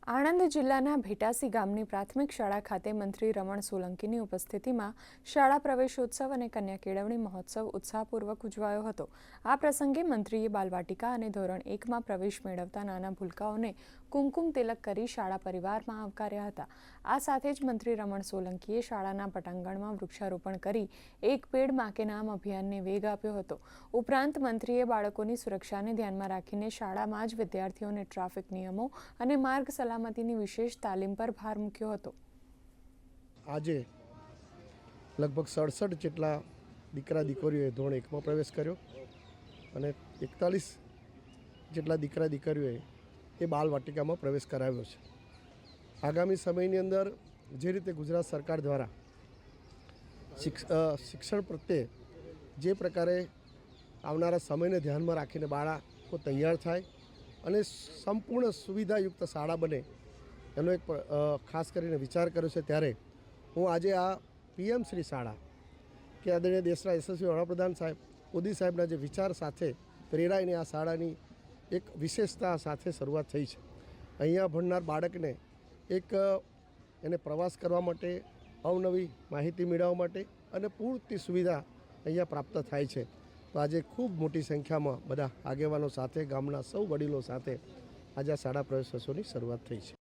આણંદ જિલ્લાના ભેટાસી ગામની પ્રાથમિક શાળા ખાતે મંત્રી રમણ સોલંકીની ઉપસ્થિતિમાં શાળા પ્રવેશોત્સવ અને કન્યા કેળવણી મહોત્સવ ઉત્સાહપૂર્વક ઉજવાયો હતો। આ પ્રસંગે મંત્રીએ બાલવાટિકા અને ધોરણ 1માં પ્રવેશ મેળવતા નાના ભૂલકાઓને કુમકુમ તિલક કરી શાળા પરિવારમાં આવકાર્યા હતા। આ સાથે જ મંત્રી રમણ સોલંકીએ શાળાના પટાંગણમાં વૃક્ષારોપણ કરી એક પેડ માં કે નામ અભિયાનને વેગ આપ્યો હતો। ઉપરાંત મંત્રીએ બાળકોની સુરક્ષાને ધ્યાનમાં રાખીને શાળામાં જ વિદ્યાર્થીઓને ટ્રાફિક નિયમો અને માર્ગ સલામતીની વિશેષ તાલીમ પર ભાર મૂક્યો હતો। આજે લગભગ 67 જેટલા દીકરા દીકરીઓએ ધોરણ 1માં પ્રવેશ કર્યો અને 41 જેટલા દીકરા દીકરીઓએ એ બાલવાટિકામાં પ્રવેશ કરાવ્યો છે। આગામી સમયની અંદર જે રીતે ગુજરાત સરકાર દ્વારા શિક્ષણ પ્રત્યે જે પ્રકારે આવનારા સમયને ધ્યાનમાં રાખીને બાળકો તૈયાર થાય અને સંપૂર્ણ સુવિધાયુક્ત શાળા બને એનો એક ખાસ કરીને વિચાર કર્યો છે, ત્યારે હું આજે આ PM શ્રી શાળા કે આદરણીય દેશના યશસ્વી વડાપ્રધાન સાહેબ મોદી સાહેબના જે વિચાર સાથે પ્રેરાઈને આ શાળાની એક વિશેષતા સાથે શરૂઆત થઈ છે। અહીંયા ભણનાર બાળકને એક એને પ્રવાસ કરવા માટે, અવનવી માહિતી મેળવવા માટે અને પૂરતી સુવિધા અહીંયા પ્રાપ્ત થાય છે। તો આજે ખૂબ મોટી સંખ્યામાં બધા આગેવાનો સાથે, ગામના સૌ વડીલો સાથે આજે આ શાળા પ્રવેશોત્સવની શરૂઆત થઈ છે।